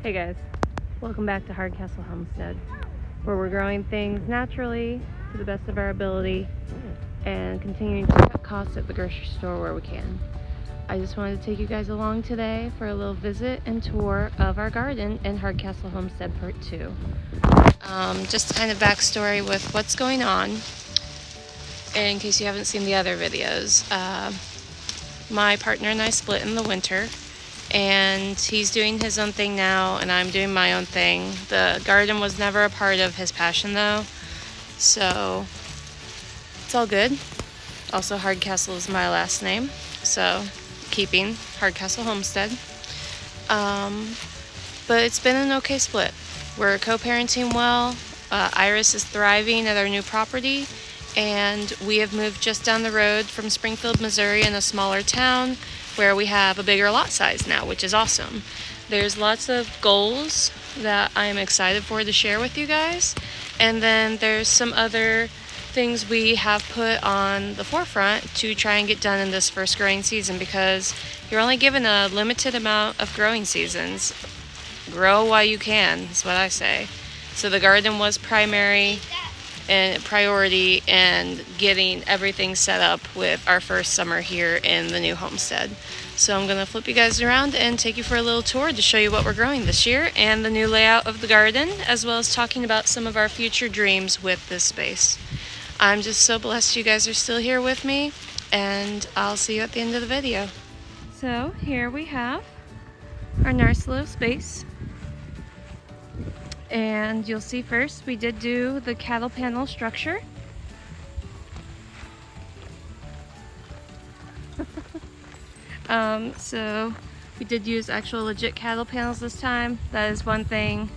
Hey guys, welcome back to Hardcastle Homestead, where we're growing things naturally to the best of our ability and continuing to cut costs at the grocery store where we can. I just wanted to take you guys along today for a little visit and tour of our garden in Hardcastle Homestead Part 2. Just kind of backstory with what's going on, in case you haven't seen the other videos. My partner and I split in the winter, and he's doing his own thing now and I'm doing my own thing. The garden was never a part of his passion though, so it's all good. Also, Hardcastle is my last name, so keeping Hardcastle Homestead. But it's been an okay split. We're co-parenting well. Iris is thriving at our new property, and we have moved just down the road from Springfield, Missouri, in a smaller town where we have a bigger lot size now, which is awesome. There's lots of goals that I'm excited for to share with you guys, and then there's some other things we have put on the forefront to try and get done in this first growing season, because you're only given a limited amount of growing seasons. Grow while you can is what I say. So the garden was primary and priority, and getting everything set up with our first summer here in the new homestead. So I'm gonna flip you guys around and take you for a little tour to show you what we're growing this year and the new layout of the garden, as well as talking about some of our future dreams with this space. I'm just so blessed you guys are still here with me, and I'll see you at the end of the video. So here we have our nice little space. And you'll see first we did do the cattle panel structure. So we did use actual legit cattle panels this time. That is one thing.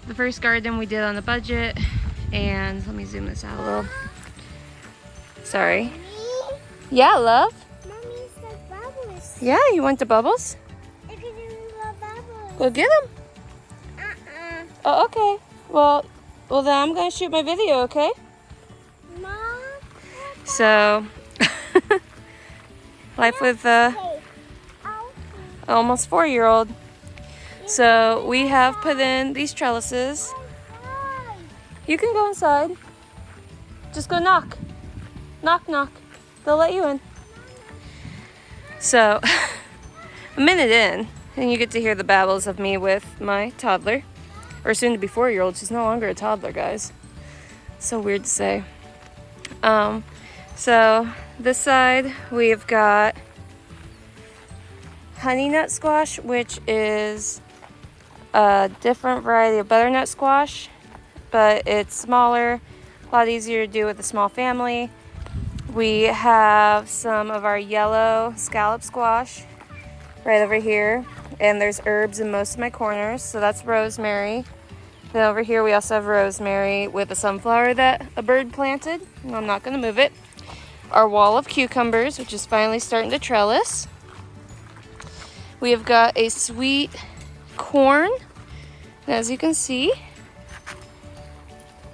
The first garden we did on a budget, and let me zoom this out a little. Sorry. Mommy? Yeah, love? Mommy said bubbles. Yeah, you want the bubbles? I can do bubbles. Go get them. Oh, okay. Well then I'm gonna shoot my video, okay? Mom? So, life with almost 4-year-old. So we have put in these trellises. You can go inside. Just go knock. Knock, knock. They'll let you in. So, a minute in, and you get to hear the babbles of me with my toddler. Or soon to be 4-year-old. She's no longer a toddler, guys. So weird to say. So this side we've got honey nut squash, which is a different variety of butternut squash, but it's smaller, a lot easier to do with a small family. We have some of our yellow scallop squash right over here, and there's herbs in most of my corners, so that's rosemary. Then over here we also have rosemary with a sunflower that a bird planted. I'm not going to move it. Our wall of cucumbers, which is finally starting to trellis. We have got a sweet corn, and as you can see,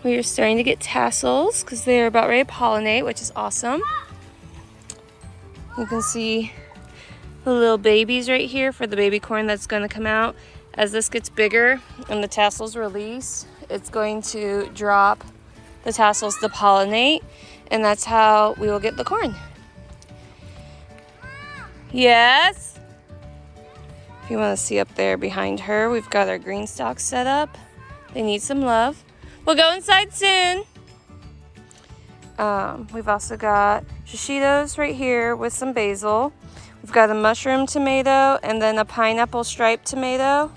we are starting to get tassels because they are about ready to pollinate, which is awesome. You can see the little babies right here for the baby corn that's going to come out. As this gets bigger and the tassels release, it's going to drop the tassels to pollinate, and that's how we will get the corn. Yes? If you want to see up there behind her, we've got our green stalks set up. They need some love. We'll go inside soon. We've also got shishitos right here with some basil. We've got a mushroom tomato and then a pineapple striped tomato.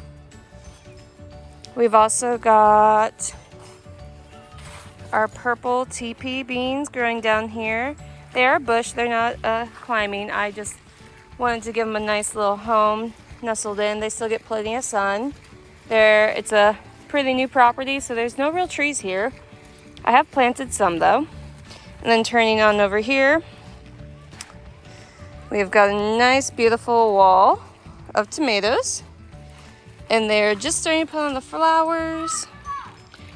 We've also got our purple TP beans growing down here. They are a bush, they're not climbing. I just wanted to give them a nice little home nestled in. They still get plenty of sun. It's a pretty new property, so there's no real trees here. I have planted some though. And then turning on over here, we've got a nice beautiful wall of tomatoes, and they're just starting to put on the flowers.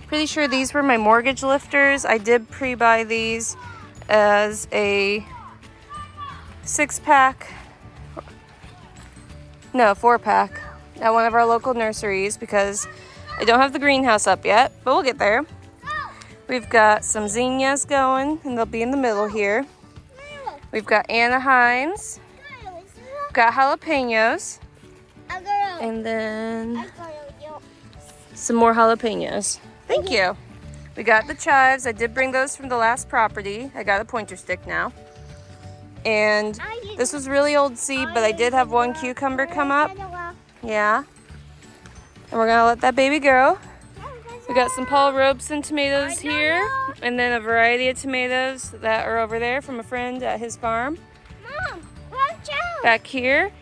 Pretty sure these were my mortgage lifters. I did pre-buy these as a 4-pack at one of our local nurseries because I don't have the greenhouse up yet, but we'll get there. We've got some zinnias going, and they'll be in the middle here. We've got Anaheims, we've got jalapenos, and then some more jalapenos. Thank you. We got the chives. I did bring those from the last property. I got a pointer stick now. And this was really old seed, but I did have one cucumber come up. Yeah. And we're gonna let that baby grow. We got some Paul Robeson tomatoes here, and then a variety of tomatoes that are over there from a friend at his farm. Mom, watch out. Back here,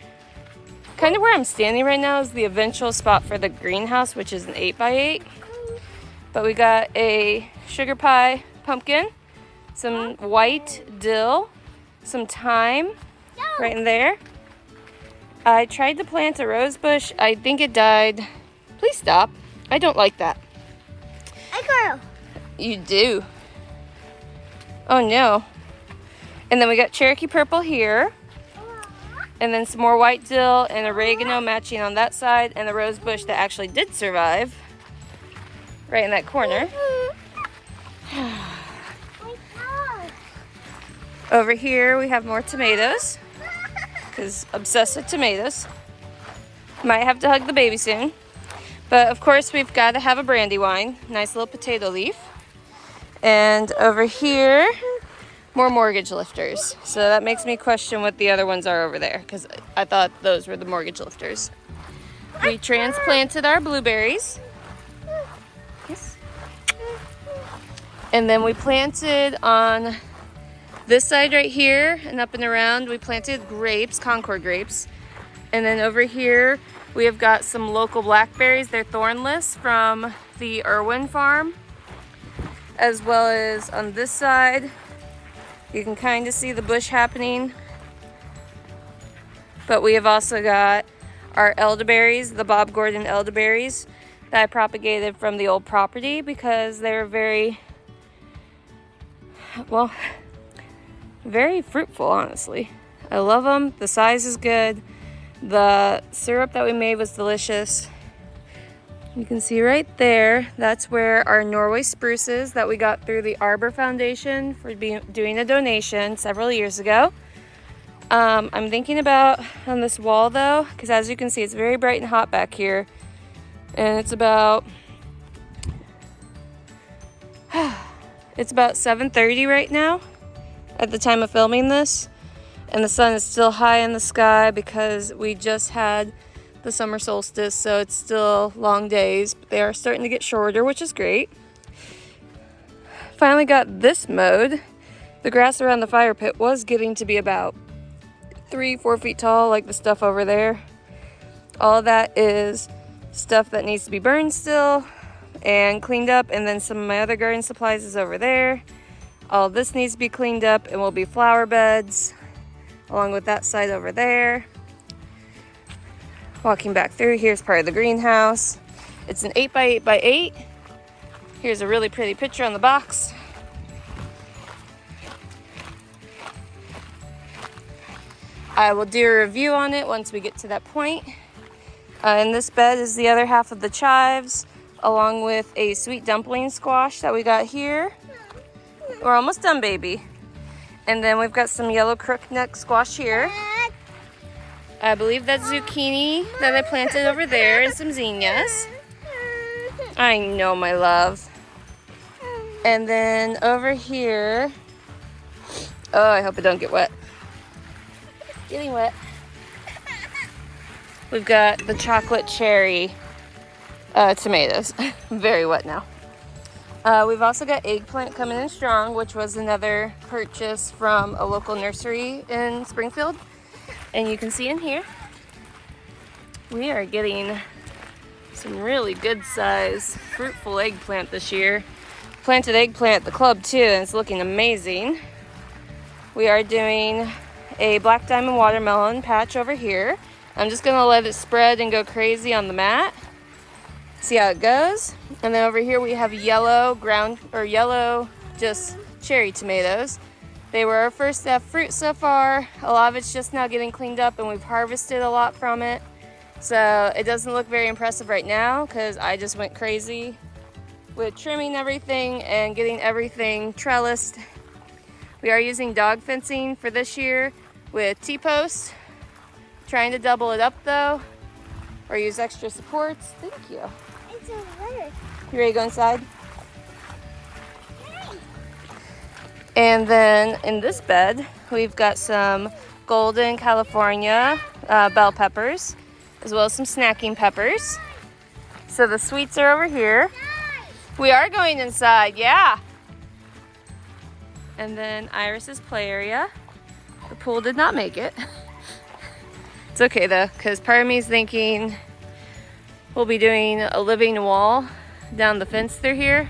kind of where I'm standing right now is the eventual spot for the greenhouse, which is an 8x8. But we got a sugar pie pumpkin, some white dill, some thyme right in there. I tried to plant a rose bush. I think it died. Please stop. I don't like that. You do. Oh no. And then we got Cherokee purple here. And then some more white dill and oregano matching on that side, and a rose bush that actually did survive right in that corner. Over here we have more tomatoes because obsessed with tomatoes. Might have to hug the baby soon. But of course we've got to have a brandy wine. Nice little potato leaf. And over here, more mortgage lifters. So that makes me question what the other ones are over there because I thought those were the mortgage lifters. We transplanted our blueberries. Yes. And then we planted on this side right here and up and around, we planted grapes, Concord grapes. And then over here, we have got some local blackberries. They're thornless from the Irwin farm. As well as on this side, you can kind of see the bush happening. But we have also got our elderberries, the Bob Gordon elderberries that I propagated from the old property because they're very, well, very fruitful, honestly. I love them. The size is good. The syrup that we made was delicious. You can see right there, that's where our Norway spruces that we got through the Arbor Foundation for doing a donation several years ago. I'm thinking about on this wall though, because as you can see, it's very bright and hot back here. And it's about 7:30 right now at the time of filming this. And the sun is still high in the sky because we just had the summer solstice, so it's still long days, but they are starting to get shorter, which is great. Finally got this mowed. The grass around the fire pit was getting to be about 3-4 feet tall, like the stuff over there. All of that is stuff that needs to be burned still and cleaned up, and then some of my other garden supplies is over there. All of this needs to be cleaned up and will be flower beds along with that side over there. Walking back through, here's part of the greenhouse. It's an 8x8x8. Here's a really pretty picture on the box. I will do a review on it once we get to that point. In this bed is the other half of the chives, along with a sweet dumpling squash that we got here. We're almost done, baby. And then we've got some yellow crookneck squash here. I believe that's zucchini that I planted over there, and some zinnias. I know, my love. And then over here, oh, I hope it don't get wet. Getting wet. We've got the chocolate cherry tomatoes. Very wet now. We've also got eggplant coming in strong, which was another purchase from a local nursery in Springfield. And you can see in here, we are getting some really good size fruitful eggplant this year. Planted eggplant at the club too, and it's looking amazing. We are doing a black diamond watermelon patch over here. I'm just gonna let it spread and go crazy on the mat. See how it goes. And then over here we have yellow just cherry tomatoes. They were our first to have fruit so far. A lot of it's just now getting cleaned up, and we've harvested a lot from it. So it doesn't look very impressive right now because I just went crazy with trimming everything and getting everything trellised. We are using dog fencing for this year with T-posts. Trying to double it up though, or use extra supports. Thank you. It's over there. You ready to go inside? And then in this bed, we've got some golden California bell peppers, as well as some snacking peppers. So the sweets are over here. We are going inside, yeah. And then Iris's play area. The pool did not make it. It's okay though, because part of me is thinking we'll be doing a living wall down the fence through here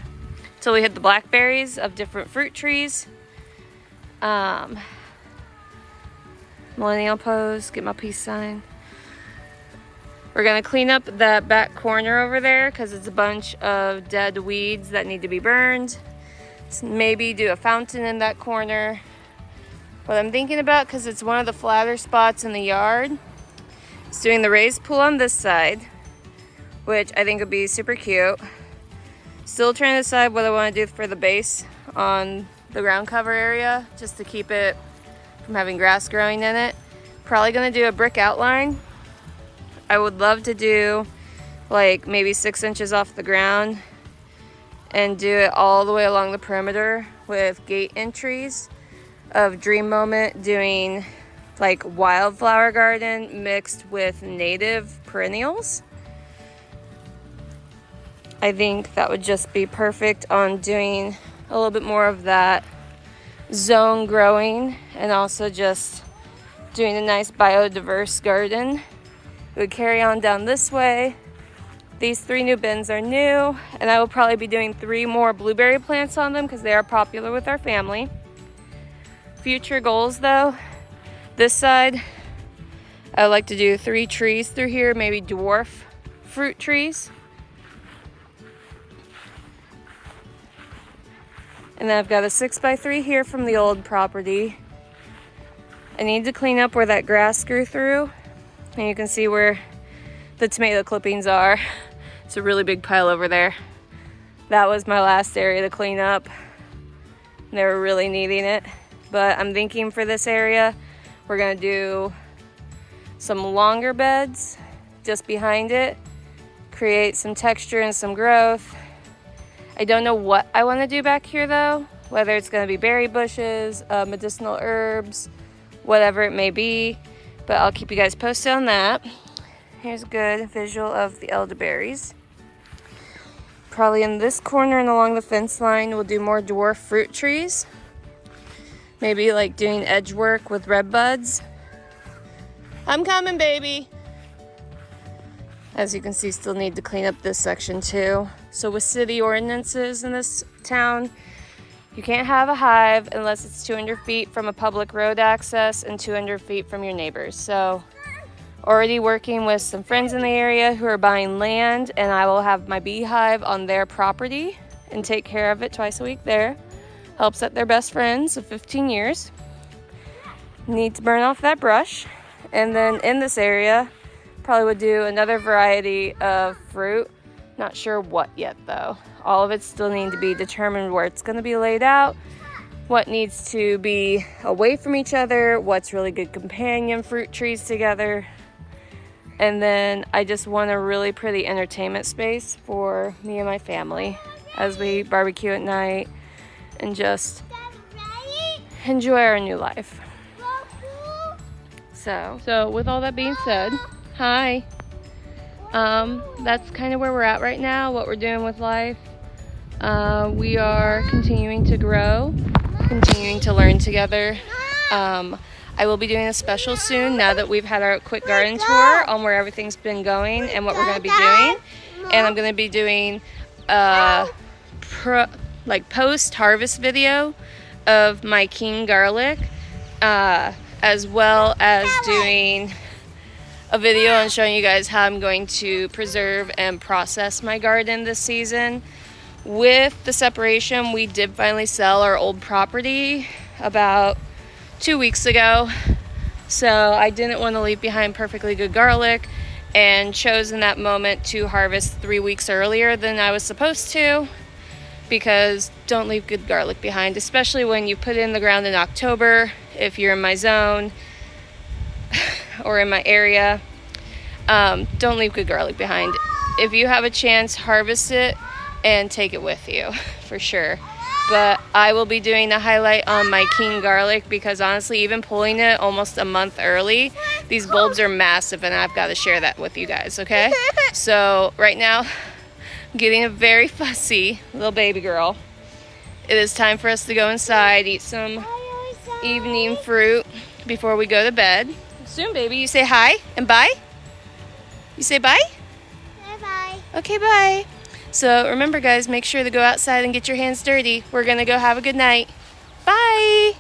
till we hit the blackberries of different fruit trees. Millennial pose, get my peace sign. We're gonna clean up that back corner over there because it's a bunch of dead weeds that need to be burned. Maybe do a fountain in that corner. What I'm thinking about, because it's one of the flatter spots in the yard, is doing the raised pool on this side, which I think would be super cute. Still trying to decide what I want to do for the base on the ground cover area, just to keep it from having grass growing in it. Probably gonna do a brick outline. I would love to do like maybe 6 inches off the ground and do it all the way along the perimeter with gate entries of Dream Moment doing like wildflower garden mixed with native perennials. I think that would just be perfect on doing a little bit more of that zone growing and also just doing a nice biodiverse garden. It would carry on down this way. These 3 new bins are new, and I will probably be doing 3 more blueberry plants on them because they are popular with our family. Future goals though, this side, I would like to do 3 trees through here, maybe dwarf fruit trees. And then I've got a 6x3 here from the old property. I need to clean up where that grass grew through. And you can see where the tomato clippings are. It's a really big pile over there. That was my last area to clean up. They were really needing it. But I'm thinking for this area, we're gonna do some longer beds just behind it, create some texture and some growth. I don't know what I want to do back here though, whether it's going to be berry bushes, medicinal herbs, whatever it may be, but I'll keep you guys posted on that. Here's a good visual of the elderberries. Probably in this corner and along the fence line, we'll do more dwarf fruit trees. Maybe like doing edge work with red buds. I'm coming, baby. As you can see, still need to clean up this section too. So with city ordinances in this town, you can't have a hive unless it's 200 feet from a public road access and 200 feet from your neighbors. So already working with some friends in the area who are buying land, and I will have my beehive on their property and take care of it twice a week there. Helps out their best friends of 15 years. Need to burn off that brush. And then in this area, probably would do another variety of fruit. Not sure what yet though. All of it still need to be determined where it's going to be laid out, what needs to be away from each other, what's really good companion fruit trees together. And then I just want a really pretty entertainment space for me and my family as we barbecue at night and just enjoy our new life. So with all that being said, hi. That's kind of where we're at right now, what we're doing with life. We are continuing to grow, continuing to learn together. I will be doing a special soon now that we've had our quick garden tour on where everything's been going and what we're going to be doing. And I'm going to be doing a post-harvest video of my king garlic, as well as doing a video on showing you guys how I'm going to preserve and process my garden this season. With the separation, we did finally sell our old property about 2 weeks ago, so I didn't want to leave behind perfectly good garlic and chose in that moment to harvest 3 weeks earlier than I was supposed to, because don't leave good garlic behind, especially when you put it in the ground in October. If you're in my zone or in my area, don't leave good garlic behind. If you have a chance, harvest it and take it with you for sure. But I will be doing the highlight on my king garlic, because honestly, even pulling it almost a month early, these bulbs are massive and I've got to share that with you guys, okay? So right now, I'm getting a very fussy little baby girl. It is time for us to go inside, eat some evening fruit before we go to bed. Soon, baby. You say hi and bye? You say bye? Bye. Okay, bye. So remember, guys, make sure to go outside and get your hands dirty. We're going to go have a good night. Bye.